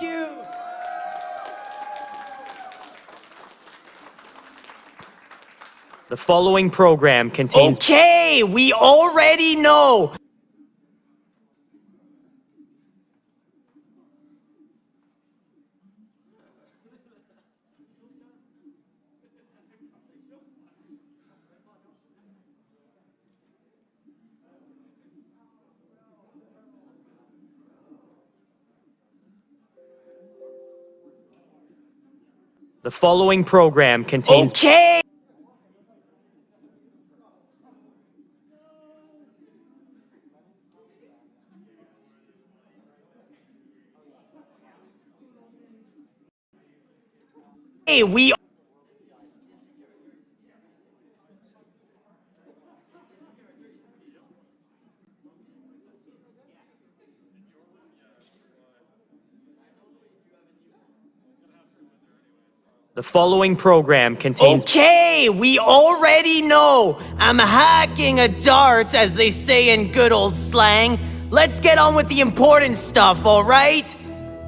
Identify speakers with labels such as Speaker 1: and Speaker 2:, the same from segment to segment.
Speaker 1: Thank you.
Speaker 2: The following program contains...
Speaker 1: Okay, we already know.
Speaker 2: The following program contains...
Speaker 1: Okay. Hey, we...
Speaker 2: The following program contains...
Speaker 1: Okay, we already know. I'm hacking a dart, as they say in good old slang. Let's get on with the important stuff, alright?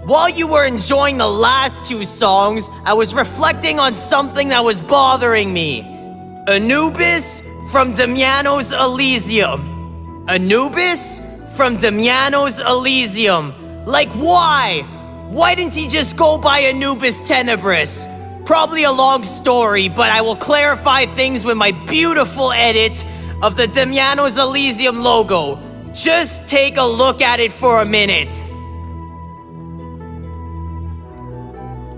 Speaker 1: While you were enjoying the last two songs, I was reflecting on something that was bothering me. Anubis from Damiano's Elysium. Anubis from Damiano's Elysium. Like, why? Why didn't he just go by Anubis Tenebris? Probably a long story, but I will clarify things with my beautiful edit of the Damiano's Elysium logo. Just take a look at it for a minute.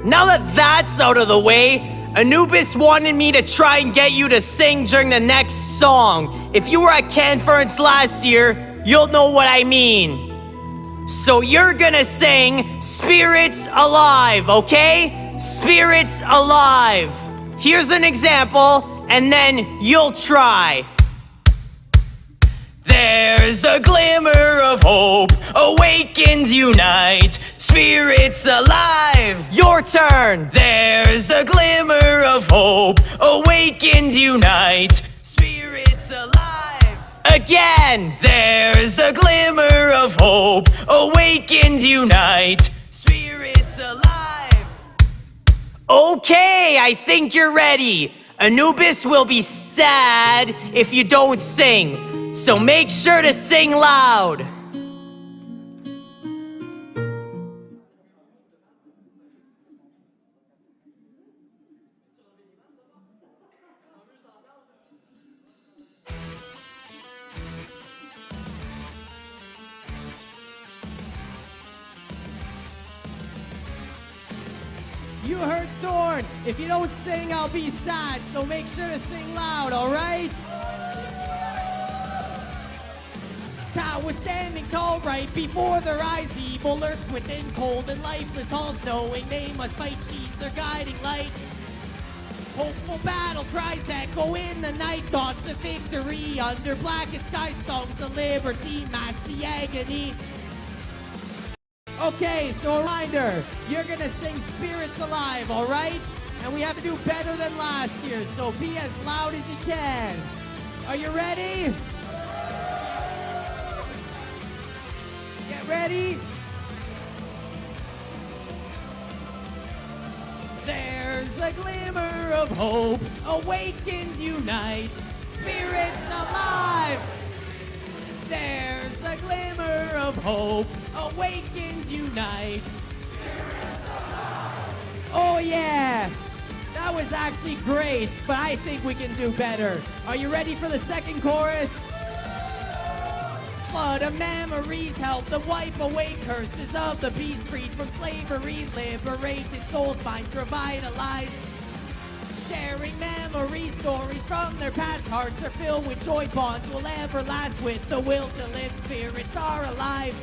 Speaker 1: Now that that's out of the way, Anubis wanted me to try and get you to sing during the next song. If you were at CanFURence last year, you'll know what I mean. So you're gonna sing Spirits Alive, okay? Spirits Alive. Here's an example, and then you'll try. There's a glimmer of hope, awakened unite, spirits alive. Your turn. There's a glimmer of hope, awakened unite, spirits alive. Again. There's a glimmer of hope, awakened unite, spirits alive. Okay, I think you're ready. Anubis will be sad if you don't sing, so make sure to sing loud.
Speaker 3: You heard Thorn. If you don't sing, I'll be sad. So make sure to sing loud, alright? Ta was standing tall right before their eyes. Evil lurks within cold and lifeless halls, knowing they must fight. She's their guiding light. Hopeful battle cries echo in the night. Thoughts of victory under blackened skies. Songs of liberty mask the agony. Okay, so a reminder, you're gonna sing Spirits Alive, alright? And we have to do better than last year, so be as loud as you can. Are you ready? Get ready. There's a glimmer of hope, awakened unite, spirits alive. There's a glimmer of hope, awakened unite. Oh yeah, that was actually great, but I think we can do better. Are you ready for the second chorus? Flood of memories help them wipe away curses of the beast, freed from slavery, liberated souls find revitalized. Sharing memories, stories from their past. Hearts are filled with joy, bonds will ever last. With the will to live, spirits are alive.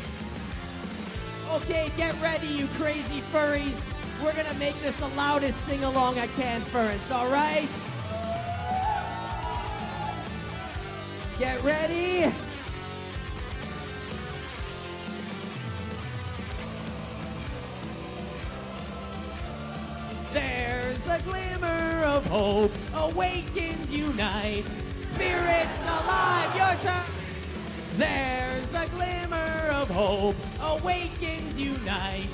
Speaker 3: Okay, get ready, you crazy furries. We're gonna make this the loudest sing-along at CanFURence, alright? Get ready. There's a glimmer of hope, awakened unite, spirits alive. Your turn. There's a glimmer of hope, awakened unite,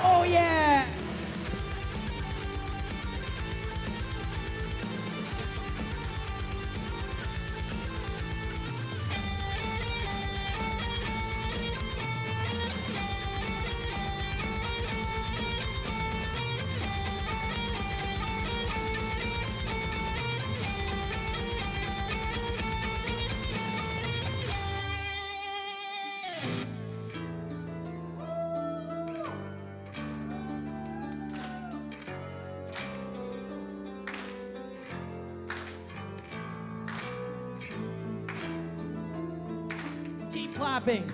Speaker 3: Oh yeah! Keep clapping.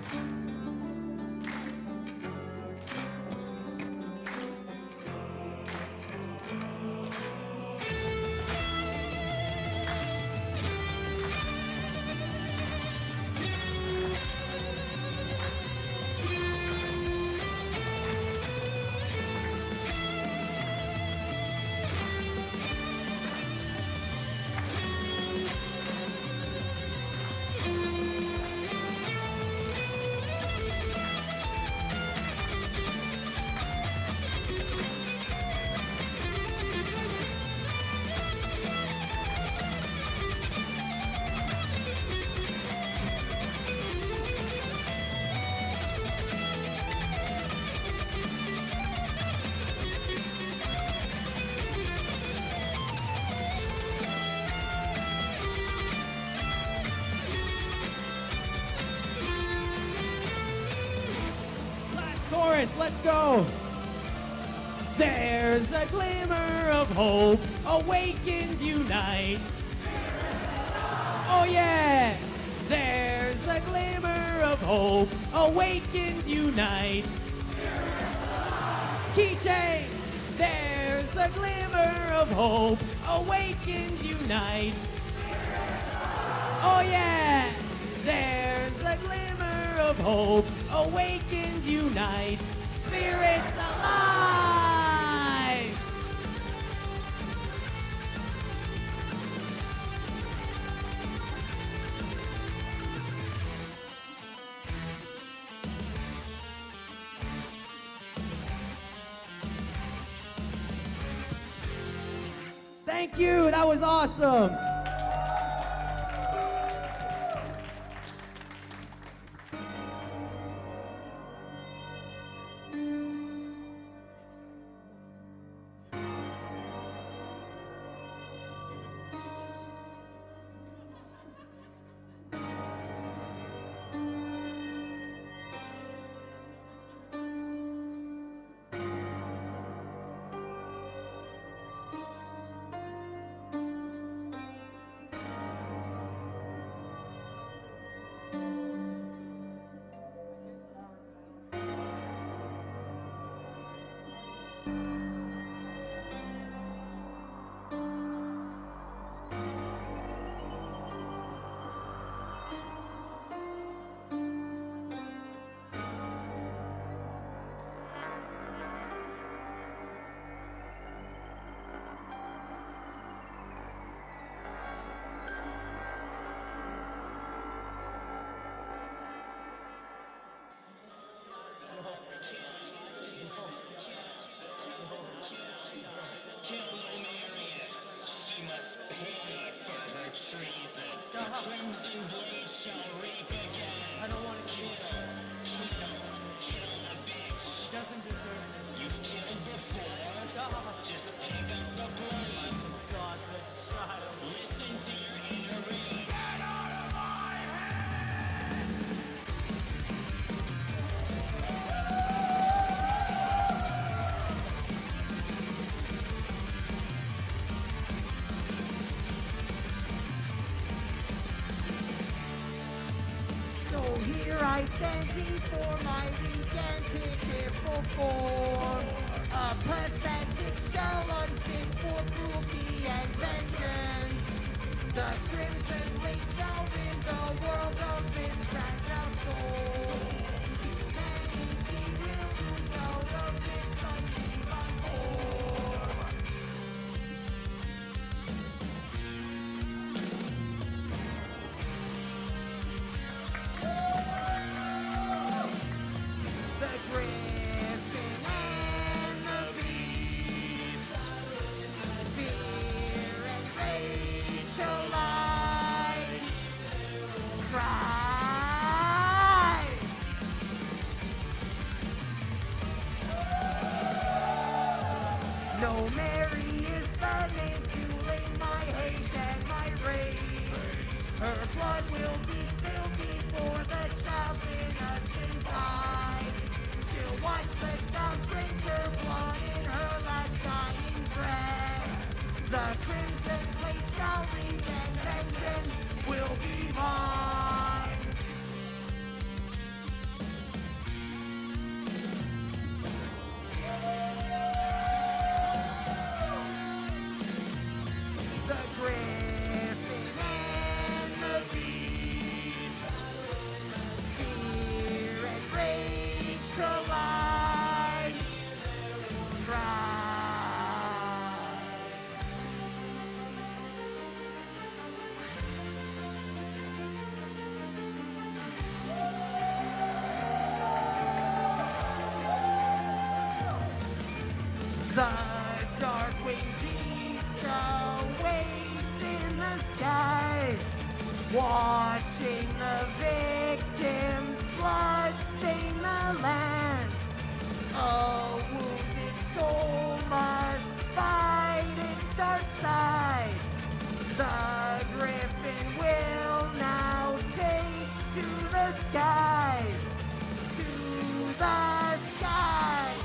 Speaker 3: Chorus, let's go. There's a glimmer of hope, awakened unite. Oh yeah! There's a glimmer of hope, awakened unite. Keychain! There's a glimmer of hope, awakened unite. Oh yeah! There's a glimmer of hope, awakened unite. Spirits alive! Thank you, that was awesome. I don't want to kill her. She doesn't deserve this. You've killed before. Stop. Just pick up the blade. God, the child. Listen to your inner read. Get out of my head! So here I stand before my weak and pitiful form, a pathetic shell unfit for cruelty and vengeance. The crimson blade shall rid the world of its fragile soul. Humanity will lose out of this undivine form. The grim crimson blade shall lead, and vengeance will be mine. The griffin and the beast, fear and rage collide. Rise. The dark-winged beast awaits in the skies, watching the victims' blood stain the lands. A wounded soul must fight its dark side. The griffin will now take to the skies, to the skies.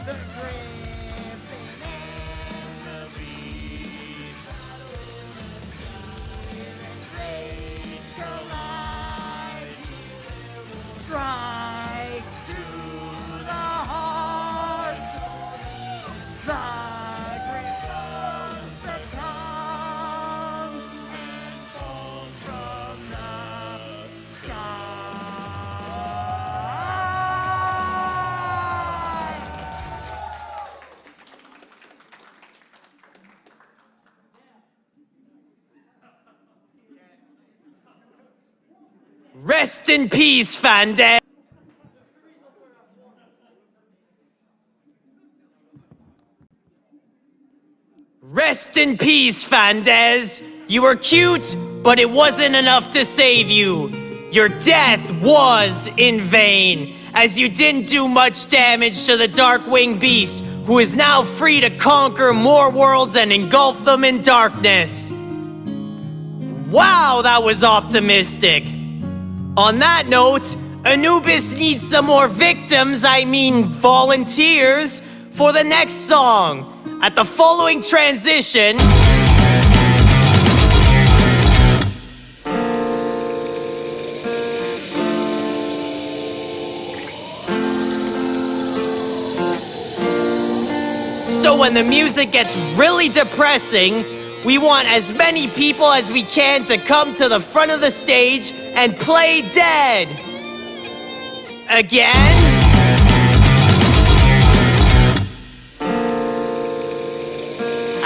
Speaker 3: The griffin and the beast, fear and rage collide. Strike to the heart. The griffin succumbs and falls from the sky.
Speaker 1: Rest in peace, Fandez. Rest in peace, Fandez. You were cute, but it wasn't enough to save you. Your death was in vain, as you didn't do much damage to the Darkwing Beast, who is now free to conquer more worlds and engulf them in darkness. Wow, that was optimistic. On that note, Anubis needs some more victims, I mean volunteers, for the next song. At the following transition, so when the music gets really depressing, we want as many people as we can to come to the front of the stage and play dead. Again?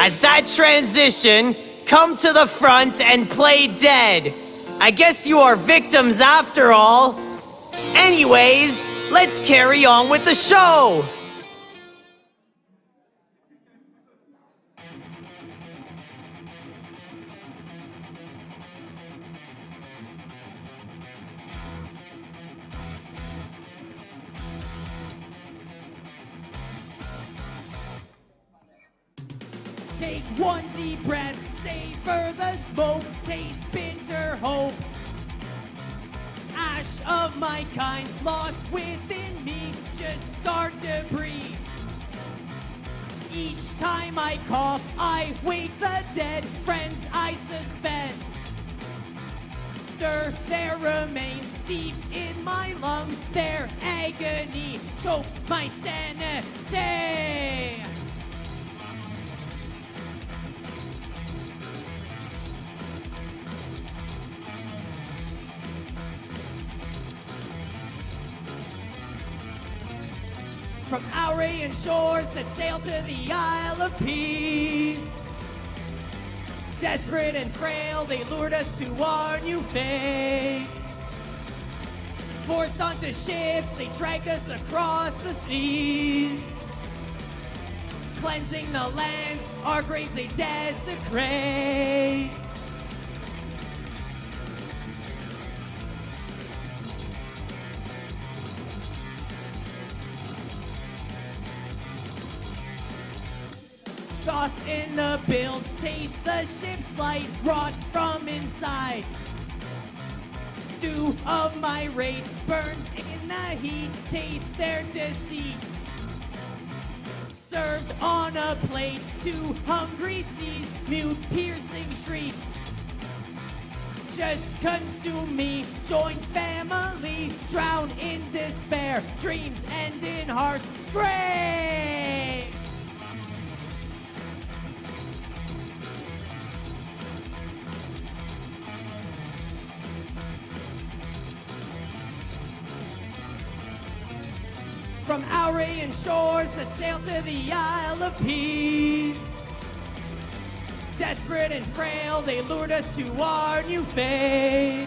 Speaker 1: At that transition, come to the front and play dead. I guess you are victims after all. Anyways, let's carry on with the show.
Speaker 3: Take one deep breath, savor the smoke, taste bitter hope. Ash of my kind, lost within me, just start to breathe. Each time I cough, I wake the dead, friends I suspend. Stir their remains deep in my lungs, their agony chokes my sanity. From Aurian shores set sail to the Isle of Peace. Desperate and frail, they lured us to our new fate. Forced onto ships, they dragged us across the seas. Cleansing the lands, our graves they desecrate. Lost in the bilge, taste the ship's blight, rots from inside. Stew of my race burns in the heat, taste their deceit. Served on a plate to hungry seas, mute piercing shrieks. Just consume me, join family, drown in despair, dreams end in harsh screams. From Aurian shores that sail to the Isle of Peace. Desperate and frail, they lured us to our new fate.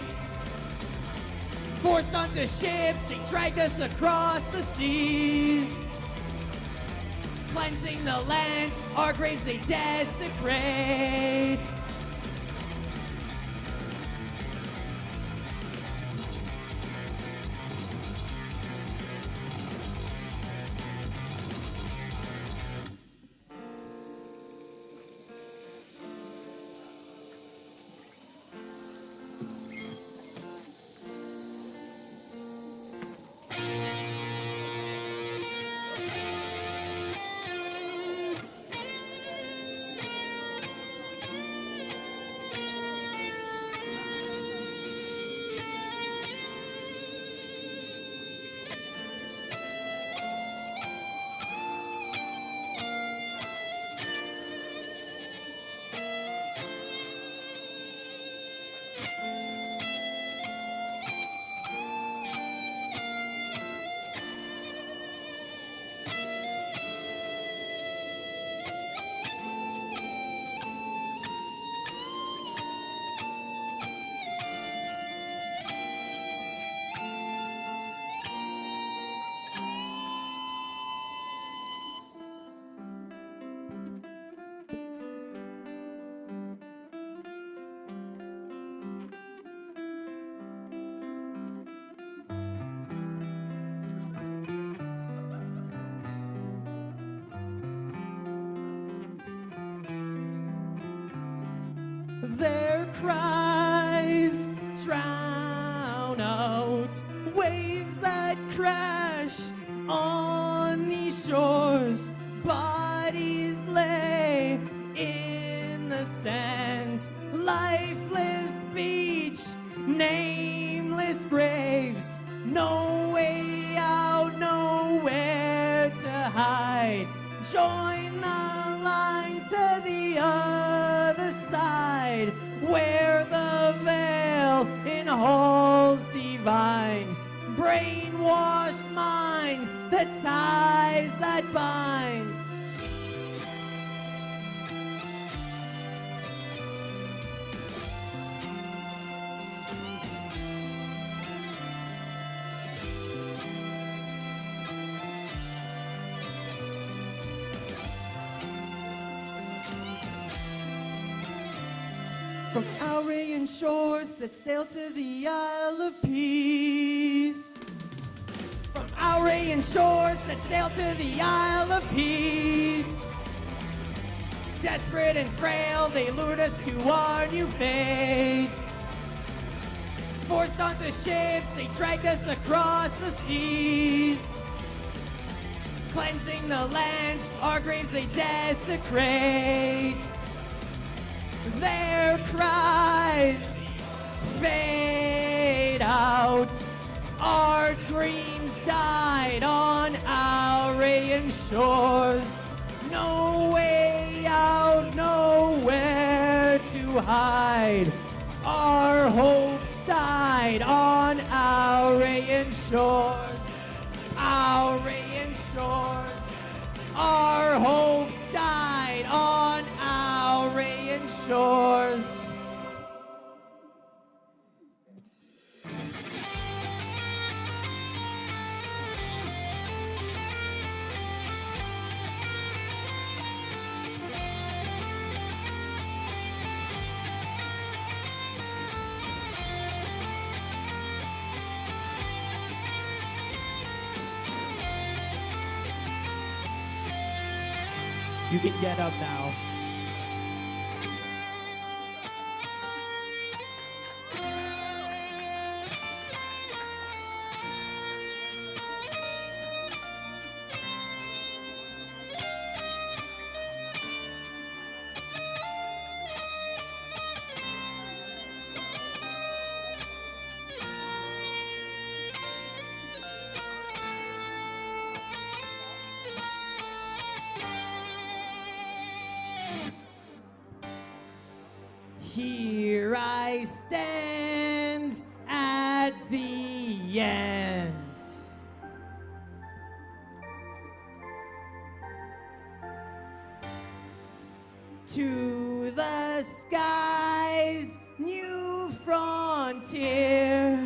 Speaker 3: Forced onto ships, they dragged us across the seas. Cleansing the land, our graves they desecrate. Their cries drown out waves that crash on these shores. Bodies lay in the sand, lifeless beach, nameless graves. No way out, nowhere to hide. Join the line to the other side, where the veil in halls divine, brainwashed minds, the ties that bind. From Aurian shores that sail to the Isle of Peace. From Aurian shores that sail to the Isle of Peace. Desperate and frail, they lured us to our new fate. Forced onto ships, they dragged us across the seas. Cleansing the land, our graves they desecrate. Their cries fade out. Our dreams died on Aurian shores. No way out, nowhere to hide. Our hopes died on Aurian shores. Aurian shores. Our hopes died on Aurian shores. You can get up now. Here I stand at the end. To the sky's new frontier.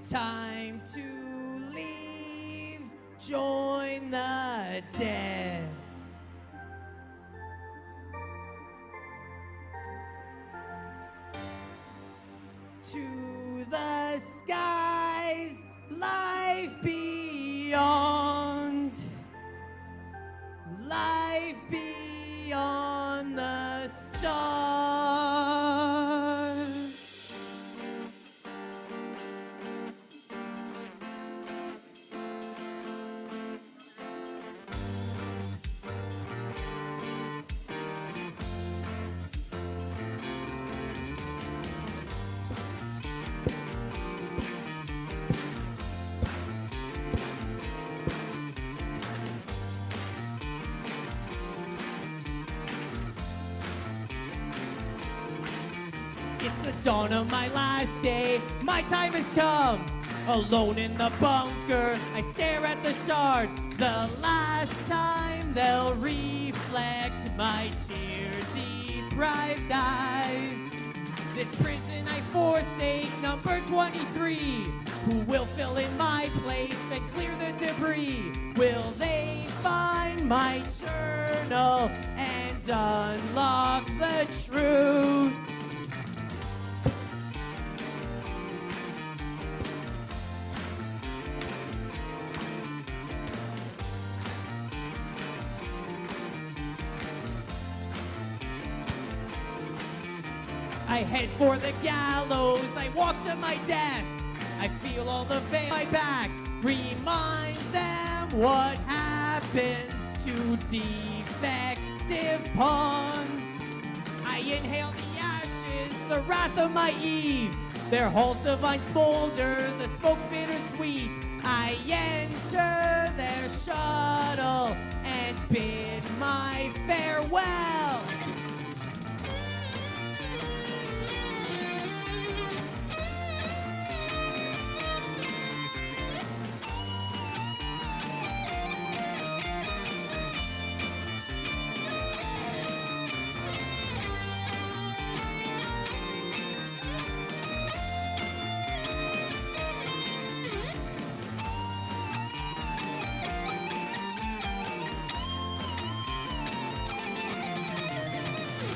Speaker 3: Time to leave, join the dead. To the skies, life beyond. Life beyond the stars. It's the dawn of my last day. My time has come. Alone in the bunker, I stare at the shards. The last time they'll reflect my tear-deprived eyes. This prison I forsake, number 23. Who will fill in my place and clear the debris? Will they find my journal and unlock the truth? I head for the gallows, I walk to my death. I feel all the pain on my back. Remind them what happens to defective pawns. I inhale the ashes, the wrath of my Eve. Their halls divine smolder, the smoke's bittersweet. I enter their shuttle and bid my farewell.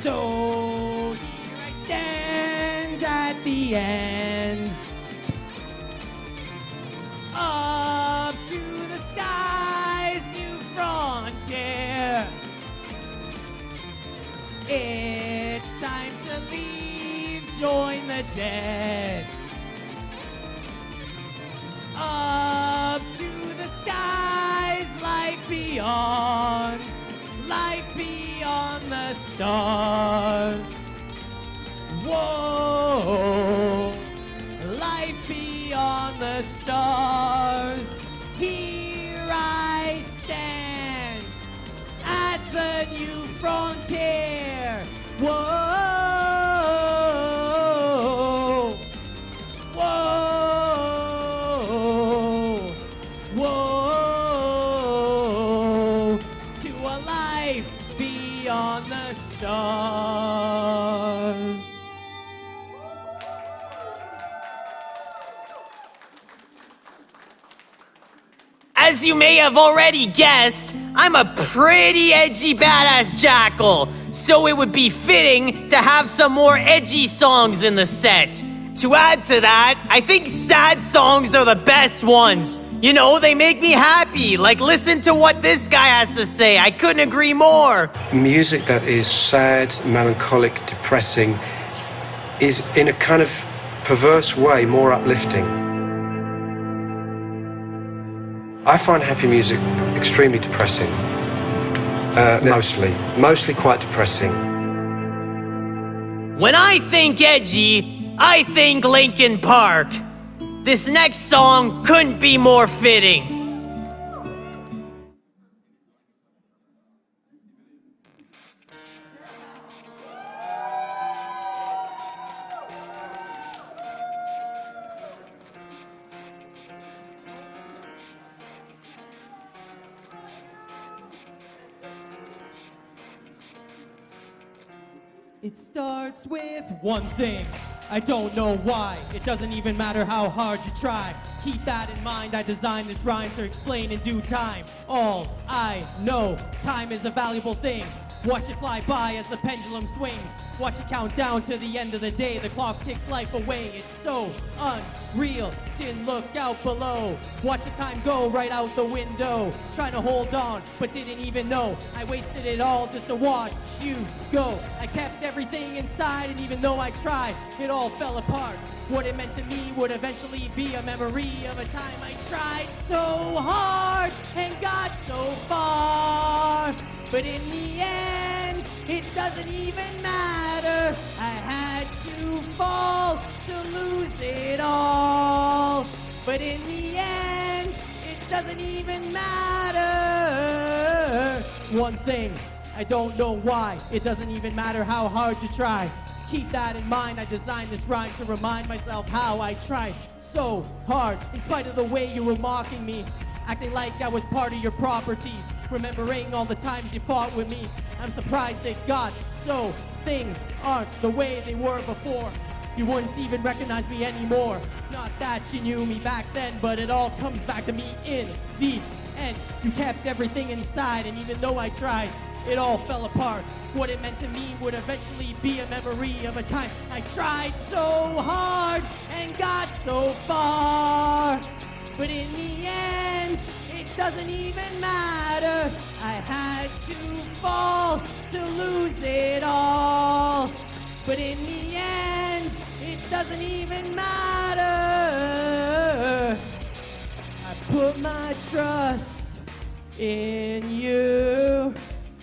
Speaker 3: So here I stand at the end. Up to the skies, new frontier. It's time to leave, join the dead. Up to the skies, life beyond. Life beyond the stars. Whoa, life beyond the stars. Here I stand at the new frontier. Whoa, whoa, whoa, to a life beyond the stars.
Speaker 1: As you may have already guessed, I'm a pretty edgy badass jackal, so it would be fitting to have some more edgy songs in the set. To add to that, I think sad songs are the best ones. You know, they make me happy. Like, listen to what this guy has to say. I couldn't agree more.
Speaker 4: Music that is sad, melancholic, depressing is, in a kind of perverse way, more uplifting. I find happy music extremely depressing. Mostly quite depressing.
Speaker 1: When I think edgy, I think Linkin Park. This next song couldn't be more fitting.
Speaker 3: It starts with one thing. I don't know why. It doesn't even matter how hard you try. Keep that in mind. I designed this rhyme to explain in due time. All I know, time is a valuable thing. Watch it fly by as the pendulum swings. Watch it count down to the end of the day. The clock takes life away. It's so unreal. Didn't look out below. Watch the time go right out the window. Trying to hold on, but didn't even know. I wasted it all just to watch you go. I kept everything inside, and even though I tried, it all fell apart. What it meant to me would eventually be a memory of a time I tried so hard and got so far. But in the end, it doesn't even matter. I had to fall to lose it all. But in the end, it doesn't even matter. One thing, I don't know why. It doesn't even matter how hard you try. Keep that in mind. I designed this rhyme to remind myself how I tried so hard. In spite of the way you were mocking me, acting like I was part of your property. Remembering all the times you fought with me, I'm surprised it got so. Things aren't the way they were before. You wouldn't even recognize me anymore. Not that you knew me back then, but it all comes back to me in the end. You kept everything inside, and even though I tried, it all fell apart. What it meant to me would eventually be a memory of a time I tried so hard and got so far. But in the end, it doesn't even matter. I had to fall to lose it all. But in the end, it doesn't even matter. I put my trust in you,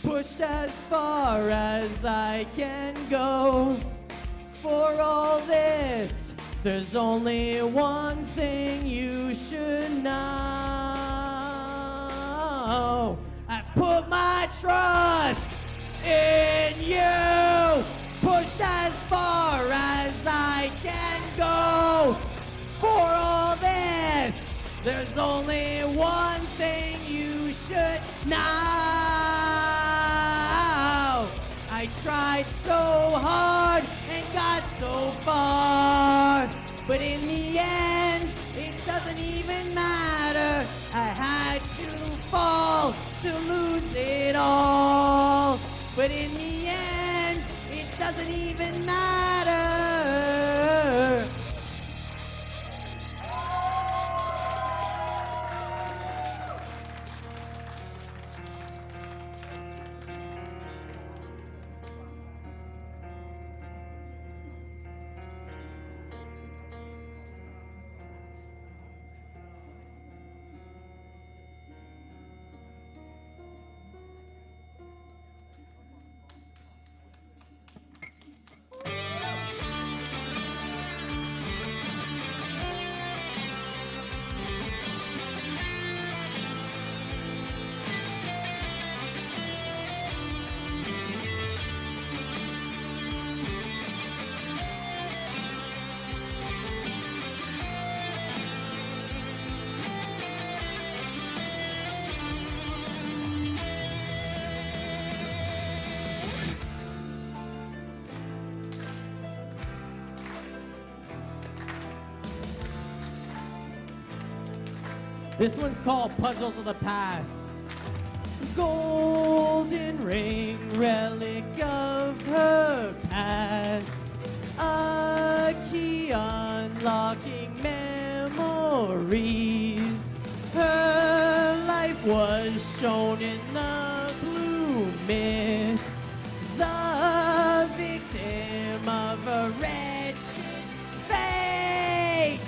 Speaker 3: pushed as far as I can go. For all this, there's only one thing you should know. I put my trust in you, pushed as far as I can go. For all this, there's only one thing you should know. I tried so hard and got so far, but in the end, it doesn't even matter. I had to fall to lose it all, but in the end, it doesn't even matter. This one's called Puzzles of the Past. Golden ring, relic of her past. A key on unlocking memories. Her life was shown in the blue mist, the victim of a wretched fate.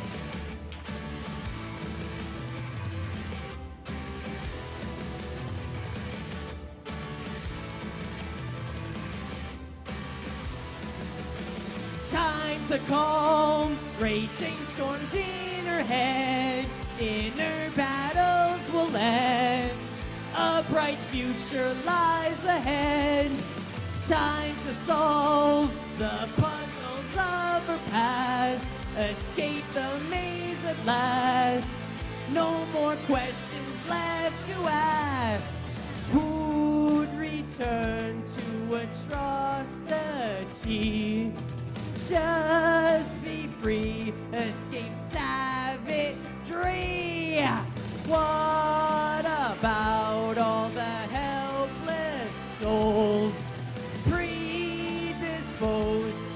Speaker 3: Time to calm raging storms in her head. Inner battles will end. A bright future lies ahead. Time to solve the puzzles of her past. Escape the maze at last. No more questions left to ask. Who'd return to atrocity? Just be free, escape savagery. What about all the helpless souls predisposed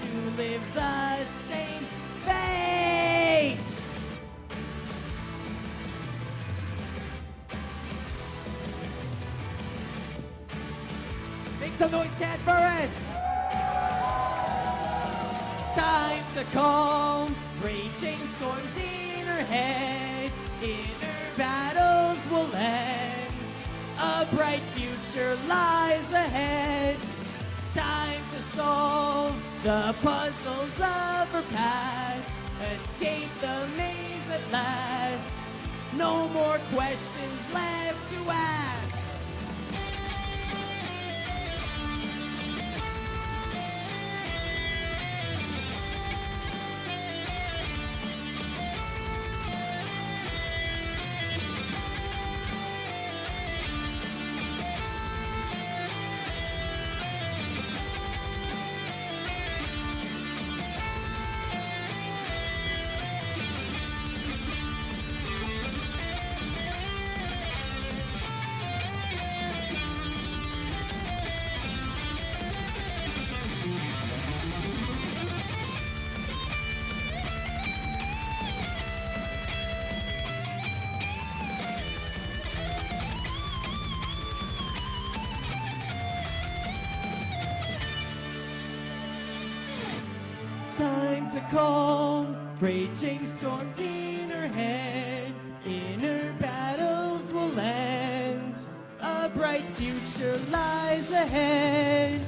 Speaker 3: to live the same fate? Make some noise, CanFURence! Time to calm raging storms in her head. Inner battles will end. A bright future lies ahead. Time to solve the puzzles of her past. Escape the maze at last. No more questions left to ask. Time to calm raging storms in her head. Inner battles will end. A bright future lies ahead.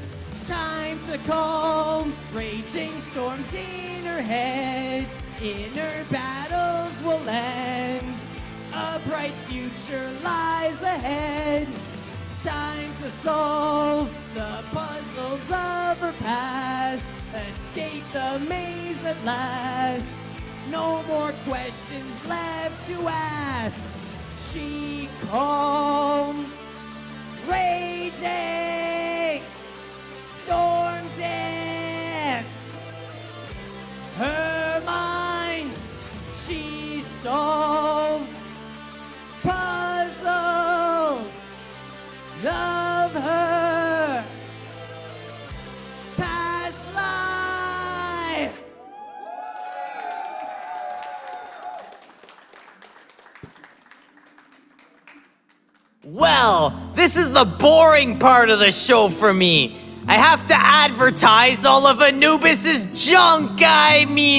Speaker 3: Time to calm raging storms in her head. Inner battles will end. A bright future lies ahead. Time to solve the puzzles of her past. Escape the maze at last. No more questions left to ask. She calms raging storms in her mind. She solved puzzles of her past life.
Speaker 1: Well, this is the boring part of the show for me. I have to advertise all of Anubis's junk,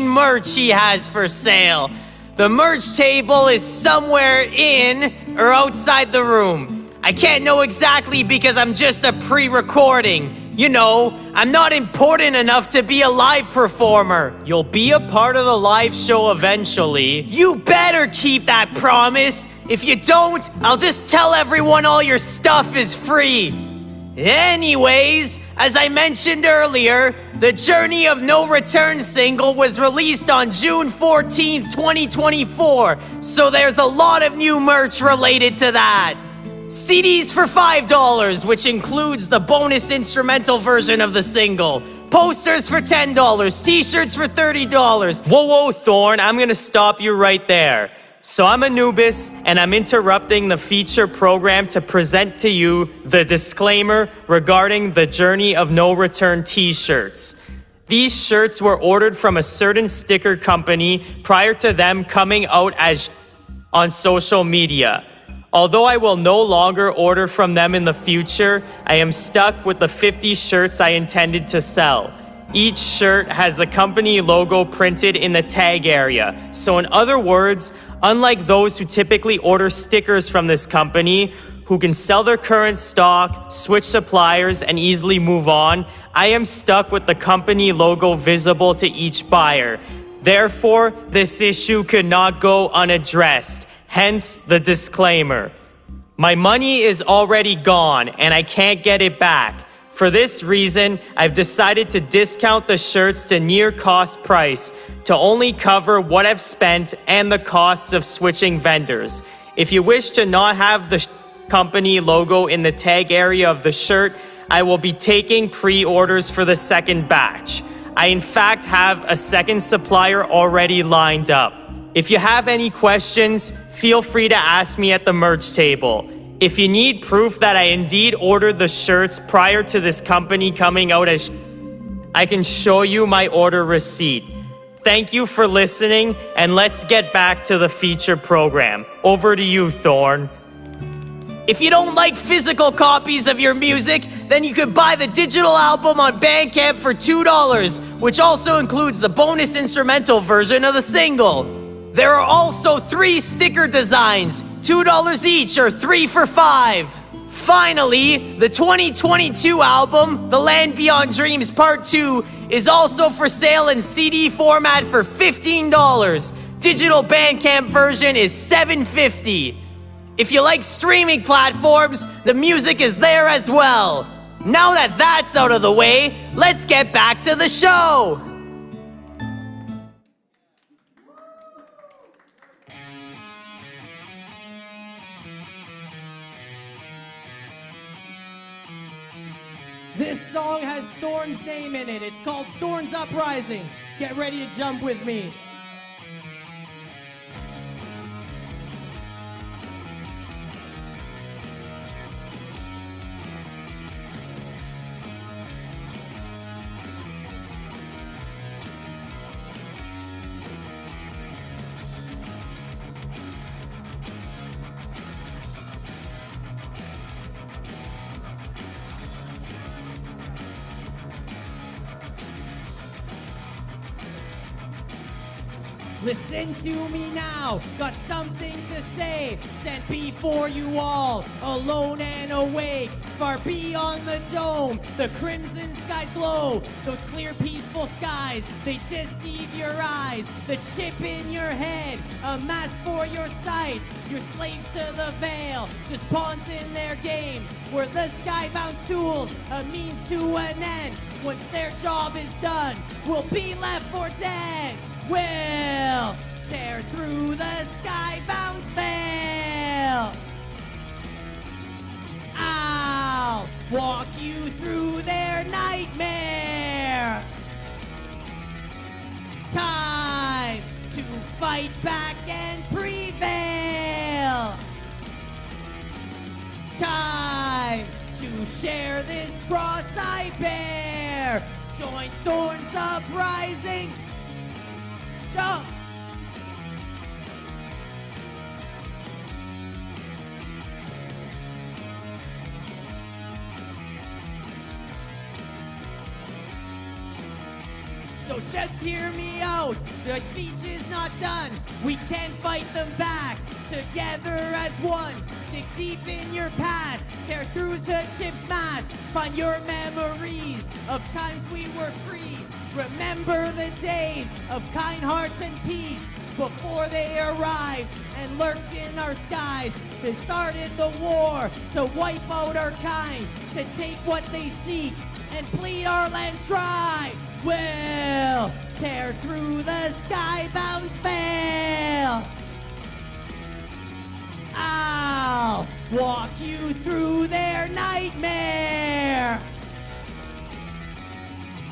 Speaker 1: merch he has for sale. The merch table is somewhere in or outside the room. I can't know exactly because I'm just a pre-recording. You know, I'm not important enough to be a live performer.
Speaker 2: You'll be a part of the live show eventually.
Speaker 1: You better keep that promise. If you don't, I'll just tell everyone all your stuff is free. Anyways, as I mentioned earlier, the Journey of No Return single was released on June 14th, 2024, so there's a lot of new merch related to that. CDs for $5, which includes the bonus instrumental version of the single. Posters for $10, t-shirts for $30.
Speaker 2: Whoa, Thorn, I'm gonna stop you right there. So I'm Anubis, and I'm interrupting the feature program to present to you the disclaimer regarding the Journey of No Return t-shirts. These shirts were ordered from a certain sticker company prior to them coming out as on social media. Although I will no longer order from them in the future, I am stuck with the 50 shirts I intended to sell. Each shirt has the company logo printed in the tag area. So in other words, unlike those who typically order stickers from this company, who can sell their current stock, switch suppliers, and easily move on, I am stuck with the company logo visible to each buyer. Therefore, this issue could not go unaddressed. Hence the disclaimer. My money is already gone and I can't get it back. For this reason, I've decided to discount the shirts to near cost price to only cover what I've spent and the costs of switching vendors. If you wish to not have the company logo in the tag area of the shirt, I will be taking pre-orders for the second batch. I in fact have a second supplier already lined up. If you have any questions, feel free to ask me at the merch table. If you need proof that I indeed ordered the shirts prior to this company coming out as I can show you my order receipt. Thank you for listening, and let's get back to the feature program. Over to you, Thorn.
Speaker 1: If you don't like physical copies of your music, then you could buy the digital album on Bandcamp for $2, which also includes the bonus instrumental version of the single. There are also 3 sticker designs, $2 each or 3 for $5. Finally, the 2022 album, The Land Beyond Dreams Part 2, is also for sale in CD format for $15. Digital Bandcamp version is $7.50. If you like streaming platforms, the music is there as well. Now that that's out of the way, let's get back to the show.
Speaker 3: This song has Thorn's name in it. It's called Thorn's Uprising. Get ready to jump with me. Listen to me now, got something to say, sent before you all, alone and awake, far beyond the dome, the crimson skies glow, those clear peaceful skies, they deceive your eyes, the chip in your head, a mask for your sight, you're slaves to the veil, just pawns in their game, where the skybound's tools, a means to an end, once their job is done, we'll be left for dead. We'll tear through the skybound's veil. I'll walk you through their nightmare. Time to fight back and prevail. Time to share this cross I bear. Join Thorn's uprising. Jump! So just hear me out, the speech is not done. We can fight them back, together as one. Dig deep in your past, tear through the chip's mask. Find your memories of times we were free. Remember the days of kind hearts and peace before they arrived and lurked in our skies. They started the war to wipe out our kind, to take what they seek and bleed our land dry. We'll tear through the skybound's veil. I'll walk you through their nightmare.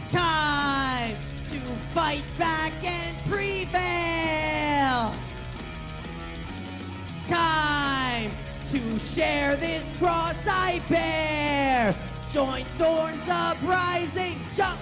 Speaker 3: Time to fight back and prevail. Time to share this cross I bear. Join Thorn's uprising. Jump!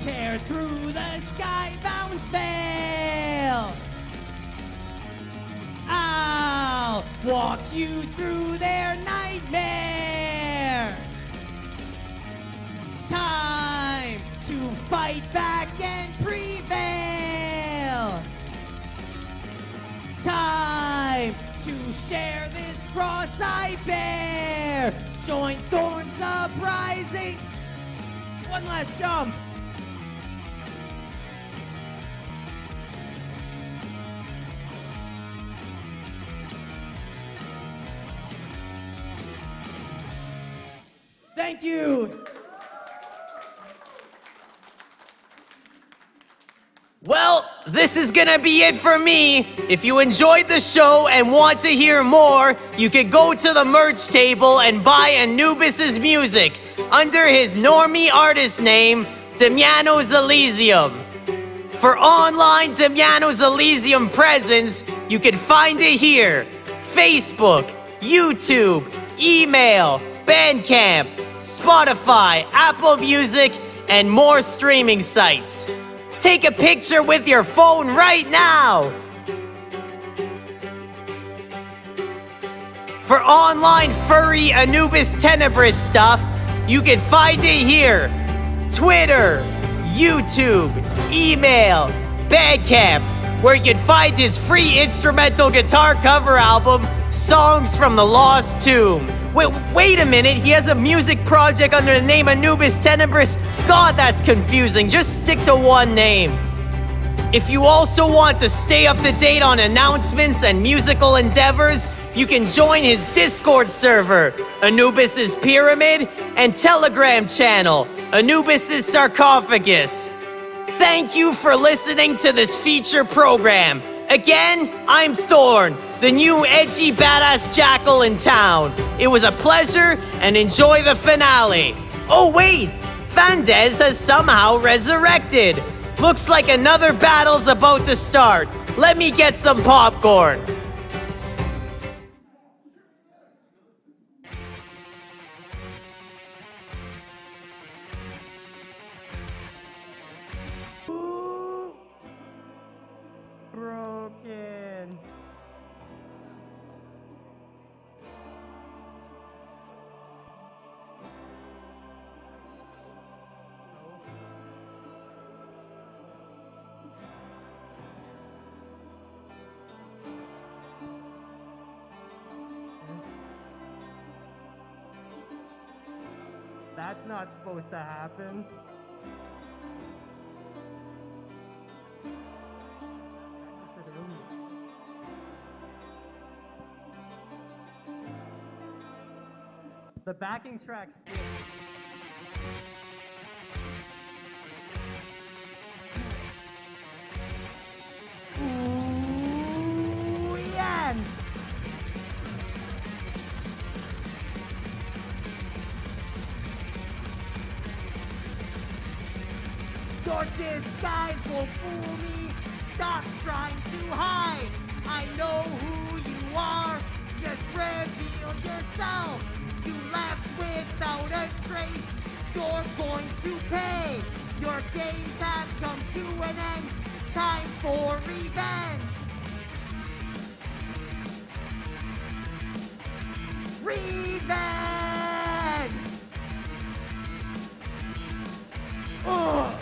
Speaker 3: tear through the skybound veil. I'll walk you through their nightmare. Time to fight back and prevail. Time to share this cross I bear. Join thorns uprising. One last jump. Thank you.
Speaker 1: Well, this is gonna be it for me. If you enjoyed the show and want to hear more, you could go to the merch table and buy Anubis's music under his normie artist name, Damiano's Elysium. For online Damiano's Elysium presence, you can find it here: Facebook, YouTube, email, Bandcamp, Spotify, Apple Music, and more streaming sites. Take a picture with your phone right now. For online furry Anubis Tenebris stuff, you can find it here: Twitter, YouTube, email, Bandcamp, where you can find his free instrumental guitar cover album, Songs from the Lost Tomb. Wait a minute, he has a music project under the name Anubis Tenebris? God, that's confusing. Just stick to one name. If you also want to stay up to date on announcements and musical endeavors, you can join his Discord server, Anubis's Pyramid, and Telegram channel, Anubis's Sarcophagus. Thank you for listening to this feature program. Again, I'm Thorn, the new edgy badass jackal in town. It was a pleasure, and enjoy the finale. Oh wait, Fandez has somehow resurrected. Looks like another battle's about to start. Let me get some popcorn.
Speaker 2: Broken. That's not supposed to happen. The backing track skips.
Speaker 3: Ooh, yeah. Your disguise will fool me. Stop trying to hide. I know who you are. Just reveal yourself. You left without a trace. You're going to pay. Your days have come to an end. Time for revenge. Revenge! Ugh!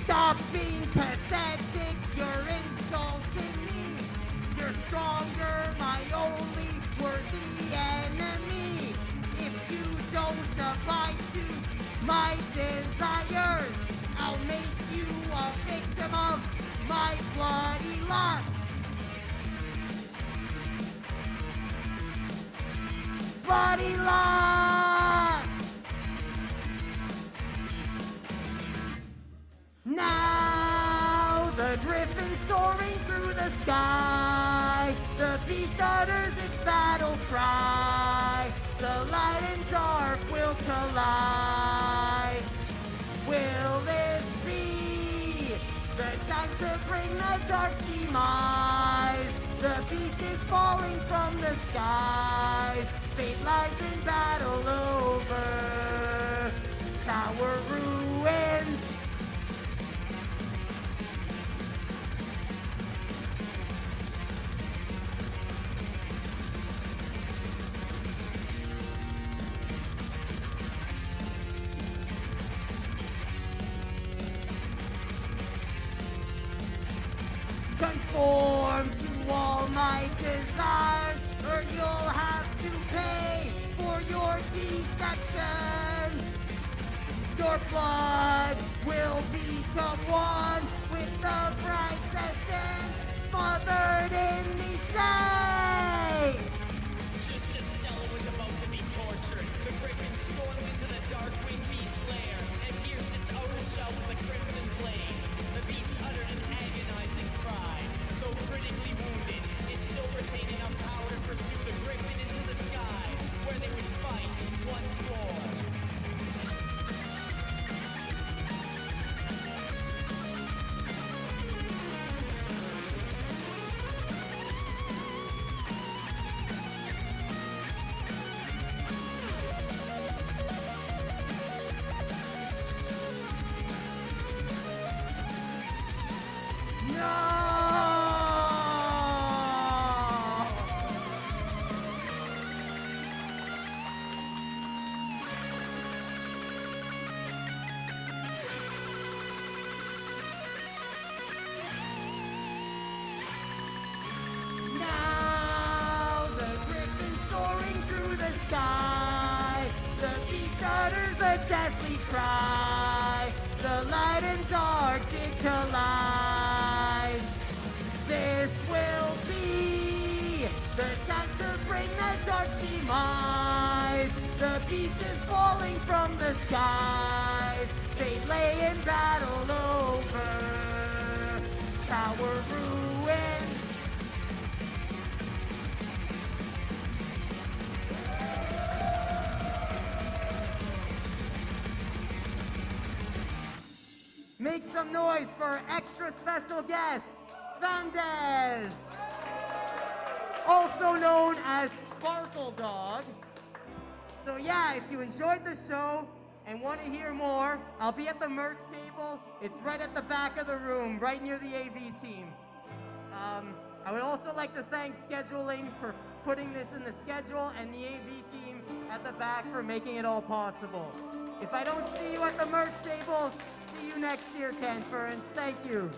Speaker 3: Stop being pathetic, you're insulting me. You're stronger, my only worthy enemy. If you don't abide to my desires, I'll make you a victim of my bloody lust. Bloody lust! Now the griffin soaring through the sky, the beast utters its battle cry. The light and dark will collide. Will this be the time to bring the dark demise? The beast is falling from the skies. Fate lies in battle over. Tower ruins. Conform to all my desires, or you'll have to pay for your deception. Your blood will become one with the bright essence smothered in the shade.
Speaker 5: Just as Stella was about to be tortured, the griffin stormed into the Darkwing Beast's lair and pierced its outer shell with a crimson blade. The beast uttered an agonizing cry. Though critically wounded, it still retained enough power to pursue the griffin into the skies, where they would fight once more. A deathly cry, the light and dark did collide. This will be the time to bring the dark demise. The beast is falling from the skies. They lay in battle over tower ruins. Make some noise for our extra special guest, Fandez! Also known as Sparkle Dog. So yeah, if you enjoyed the show and want to hear more, I'll be at the merch table. It's right at the back of the room, right near the AV team. I would also like to thank scheduling for putting this in the schedule and the AV team at the back for making it all possible. If I don't see you at the merch table, see you next year, CanFURence. Thank you.